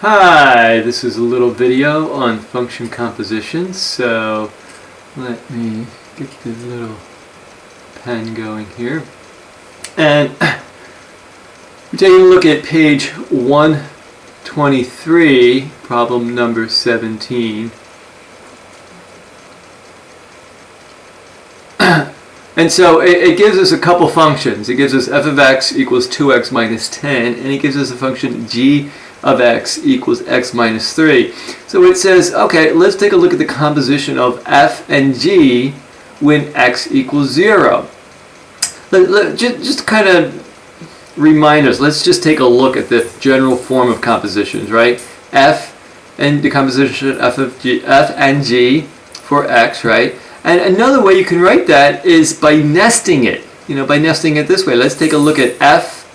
Hi, this is a little video on function composition, so let me get the little pen going here. And we're taking a look at page 123, problem number 17. And so it gives us a couple functions. It gives us f of x equals 2x minus 10, and it gives us a function g of x equals x minus 3. So it says, okay, let's take a look at the composition of f and g when x equals 0. Just kind of remind us, let's just take a look at the general form of compositions, right? F and the composition f and g for x, right? And another way you can write that is by nesting it. You know, by nesting it this way. Let's take a look at f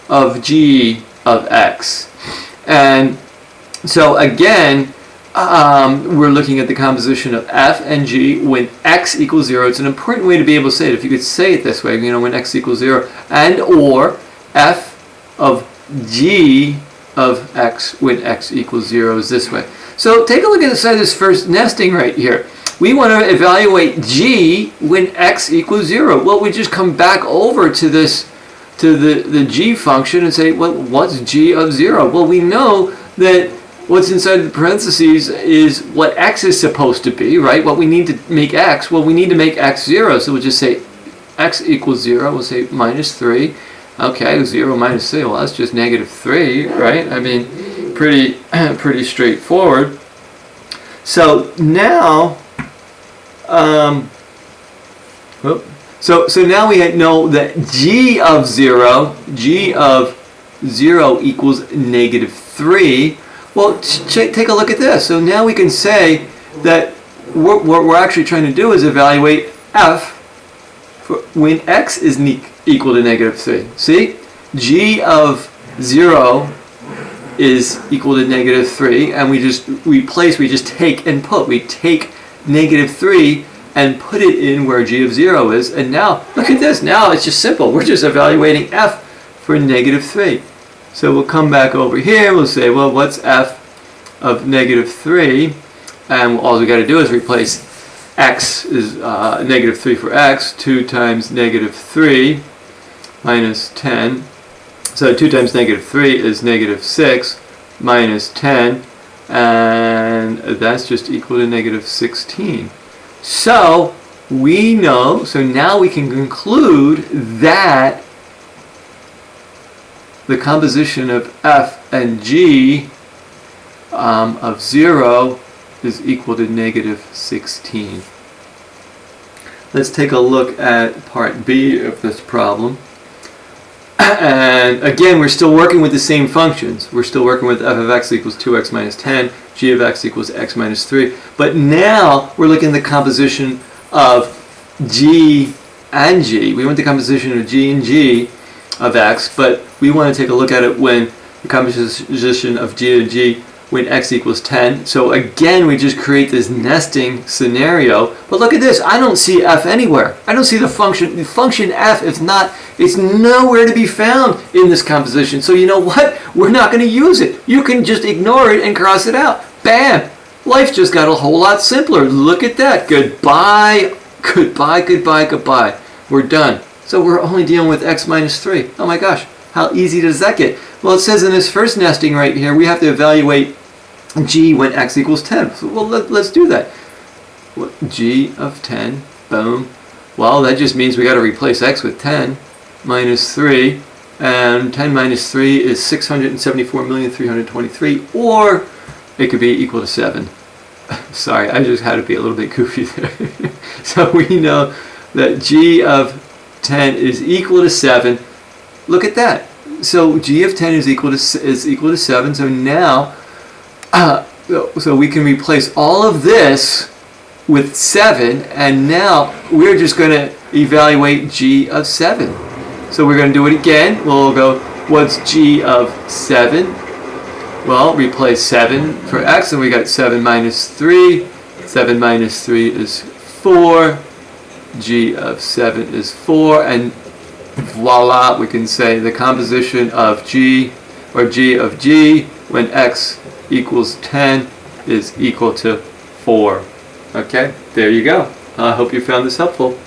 of g of x. And so again, we're looking at the composition of f and g when x equals 0. It's an important way to be able to say it. If you could say it this way, you know, when x equals 0, and or f of g of x when x equals 0 is this way. So take a look at the side of this first nesting right here. We want to evaluate g when x equals 0. Well, we just come back over to this, to the g function and say, well, what's g of 0? Well, we know that what's inside the parentheses is what x is supposed to be, right? What we need to make x, well, we need to make x 0. So we'll just say x equals 0. We'll say minus 3. Okay, 0 minus 3, well, that's just negative 3, right? I mean, pretty straightforward. So now, so now we know that g of 0 equals negative 3. Well, take a look at this. So now we can say that what we're actually trying to do is evaluate f for when x is equal to negative 3. See? G of 0 is equal to negative 3, and we just take and put. We take negative 3 and put it in where g of 0 is, and now look at this. Now it's just simple. We're just evaluating f for negative 3. So we'll come back over here. We'll say, well, what's f of negative 3? And all we got to do is replace x is negative 3 for x. 2 times negative 3 minus 10. So 2 times negative 3 is negative 6 minus 10. And that's just equal to negative 16. So we know, so now we can conclude that the composition of f and g of 0 is equal to negative 16. Let's take a look at part B of this problem. And again, we're still working with the same functions. We're still working with f of x equals 2x minus 10, g of x equals x minus 3. But now we're looking at the composition of g and g. We want the composition of g and g of x, but we want to take a look at it when the composition of g and g when x equals 10. So again, we just create this nesting scenario. But look at this. I don't see f anywhere. I don't see the function. The function f, it's nowhere to be found in this composition. So you know what? We're not going to use it. You can just ignore it and cross it out. Bam! Life just got a whole lot simpler. Look at that. Goodbye. Goodbye, goodbye, goodbye. We're done. So we're only dealing with x minus 3. Oh my gosh. How easy does that get? Well, it says in this first nesting right here, we have to evaluate g when x equals 10. So, well, let's do that. G of 10, boom. Well, that just means we got to replace x with 10 minus 3. And 10 minus 3 is 674,323,000, or it could be equal to 7. Sorry, I just had to be a little bit goofy there. So we know that g of 10 is equal to 7. Look at that. So g of 10 is equal to 7. So now, so we can replace all of this with 7, and now we're just going to evaluate g of 7. So we're going to do it again. We'll go, what's g of 7? Well, replace 7 for x, and we got 7 minus 3. 7 minus 3 is 4. G of 7 is 4, and voila, we can say the composition of g, or g of g, when x equals 10 is equal to 4. Okay, there you go. I hope you found this helpful.